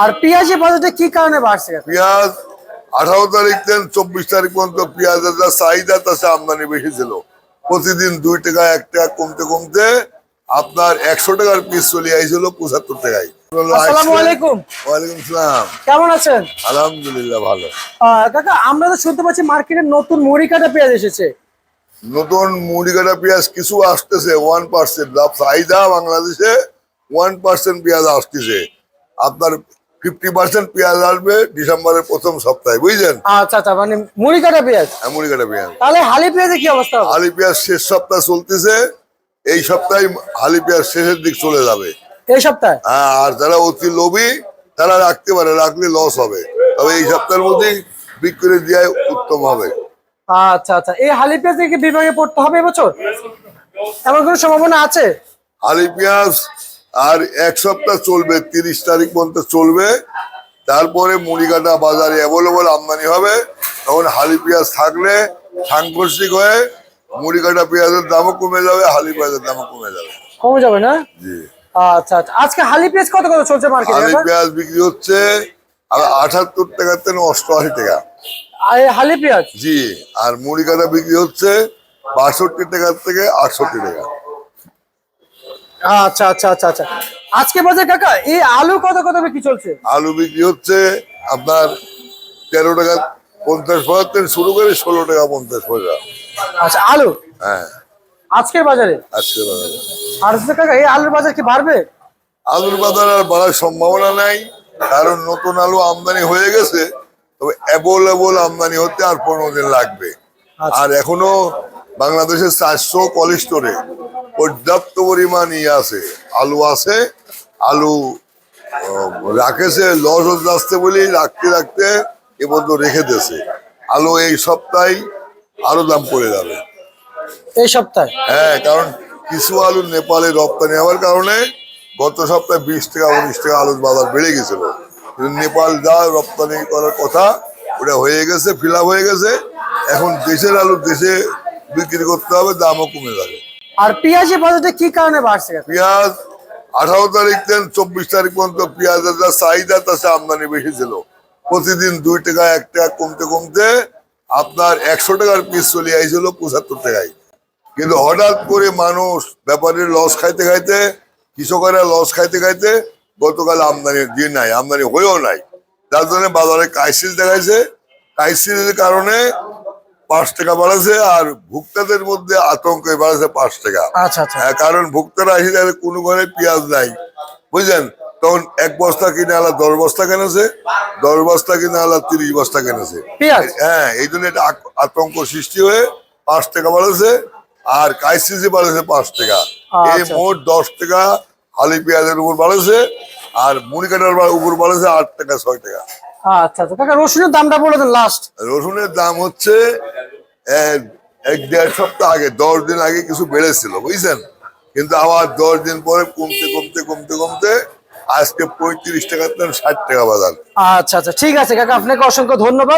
আর পেঁয়াজের বাজারটা কি কারণে বাড়ছে? পেঁয়াজ 18 তারিখ থেকে 24 তারিখ পর্যন্ত পেঁয়াজের যা চাহিদা তাতে আমদানি বেশি ছিল। প্রতিদিন 2 টাকা 1 টাকা কমতে কমতে আপনার 100 টাকার পিস চলে আইছিল 75 টাকায়। আসসালামু আলাইকুম। ওয়ালাইকুম সালাম। কেমন আছেন? আলহামদুলিল্লাহ ভালো। কাকা আমরা তো শুনতে পাচ্ছি মার্কেটে নতুন মুড়ি কাটা পেঁয়াজ এসেছে। নতুন মুড়ি কাটা পেঁয়াজ কিছু আসতেছে 1%। চাহিদা বাংলাদেশে 1% পেঁয়াজ আসতেছে। আপনার 50% পেঁয়াজ আসবে ডিসেম্বরের প্রথম সপ্তাহে, বুঝলেন? আচ্ছা আচ্ছা, মানে মুড়ি কাটা পেঁয়াজ। হ্যাঁ, মুড়ি কাটা পেঁয়াজ। তাহলে হালি পেঁয়াজের কি অবস্থা হবে? হালি পেঁয়াজ শেষ সপ্তাহ চলতেছে, এই সপ্তাহে হালি পেঁয়াজ শেষের দিক চলে যাবে। এই সপ্তাহে? হ্যাঁ, আর যারা অতি লোভী তারা রাখতে পারে, রাখলে লস হবে, তবে এই সপ্তাহের মধ্যেই বিক্রি দেওয়াই উত্তম হবে। আচ্ছা আচ্ছা, এই হালি পেঁয়াজ কি বিভাগে পড়তে হবে এবছর? এমন কোনো সম্ভাবনা আছে? হালি পেঁয়াজ আর 1 সপ্তাহ চলবে, 30 তারিখ পর্যন্ত চলবে। তারপরে মুড়ি কাটা বাজারে অ্যাভেলেবল আমদানি হবে, তখন হালি পেঁয়াজ থাকলে সাংঘর্ষিক হয়ে মুড়ি কাটা পেঁয়াজের দামও কমে যাবে, হালি পেঁয়াজের দামও কমে যাবে। কমে যাবে না? জি। আচ্ছা আচ্ছা, আজকে হালি পেঁয়াজ কত কত চলছে মার্কেটে? হালি পেঁয়াজ বিক্রি হচ্ছে 78 টাকা থেকে 88 টাকা। এই হালি পেঁয়াজ? জি। আর মুড়ি কাটা বিক্রি হচ্ছে 62 টাকা থেকে 68 টাকা। আচ্ছা আচ্ছা আচ্ছা আচ্ছা, আজকে বাজার কাকা এই আলু কত কত বিক্রি চলছে? আলু বিক্রি হচ্ছে আপনার 13 টাকা 50 পয়সা থেকে শুরু করে 16 টাকা 50 পয়সা। আচ্ছা, আলু? হ্যাঁ, আজকের বাজারে? আজকে বাজারে। আর কাকা এই আলুর বাজার কি বাড়বে? আলুর বাজার আর বাড়ার সম্ভাবনা নাই, কারণ নতুন আলু আমদানি হয়ে গেছে, তবে অ্যাভেলেবল আমদানি হতে আর 15 দিন লাগবে। আর এখনো বাংলাদেশের 400 কোল্ড স্টোরে পর্যাপ্ত পরিমাণ আছে, আলু আছে। আলু রাখেছে, লস আসতে বলি রাখতে রাখতে এ পর্যন্ত রেখে দিয়েছে। আলু এই সপ্তাহে আরো দাম পড়ে যাবে। এই সপ্তাহে? হ্যাঁ, কারণ কিছু আলু নেপালে রপ্তানি হওয়ার কারণে গত সপ্তাহে 20 টাকা 19 টাকা আলুর বাজার বেড়ে গেছিল, কিন্তু নেপাল যা রপ্তানি করার কথা ওটা হয়ে গেছে, ফিল আপ হয়ে গেছে। এখন দেশের আলু দেশে বিক্রি করতে হবে, দামও কমে যাবে। আর পেঁয়াজের বাজারটা কি কারণে বাড়ছে? পেঁয়াজ 18 তারিখ থেকে 24 তারিখ পর্যন্ত পেঁয়াজের যা চাহিদা তাতে আমদানি বেশি ছিল। প্রতিদিন 2 টাকা 1 টাকা কমতে কমতে আপনার 100 টাকার পিস চলে আইছিল 75 টাকায়। কিন্তু হঠাৎ করে মানুষ ব্যাপারীর লস খাইতে খাইতে, কৃষকেরা লস খাইতে খাইতে গতকাল আমদানি দিয়ে নাই, আমদানি হয়েও নাই, যার জন্য বাজারে ক্রাইসিস দেখাইছে। ক্রাইসিসের কারণে 5 টাকা বাড়াছে, আর ভোক্তাদের মধ্যে আতঙ্কে বাড়াছে 5 টাকা। আচ্ছা আচ্ছা, কারণ ভোক্তারা আসি তাদের কোনো ঘরে পেঁয়াজ নাই, বুঝলেন? তখন 1 বস্তা কিনে আলা 10 বস্তা কিনেছে, 10 বস্তা কিনে আলা 30 বস্তা কিনেছে পেঁয়াজ। হ্যাঁ, এই জন্য এটা আতঙ্ক সৃষ্টি হয়ে 5 টাকা বাড়াছে, আর কাইসিসে বাড়েছে 5 টাকা। এই মোট 10 টাকা হালি পেঁয়াজের উপর বাড়েছে, আর মুড়ি কাটার উপর বাড়েছে 8 টাকা 6 টাকা। আচ্ছা আচ্ছা কাকা, রসুনের দামটা বলে দেন লাস্ট। রসুনের দাম হচ্ছে 1-1.5 সপ্তাহ আগে, 10 দিন আগে কিছু বেড়েছিল, বুঝছেন? কিন্তু আবার 10 দিন পরে কমতে কমতে কমতে কমতে আজকে 35 টাকা থেকে 60 টাকা বাজার। আচ্ছা আচ্ছা, ঠিক আছে কাকা, আপনাকে অসংখ্য ধন্যবাদ।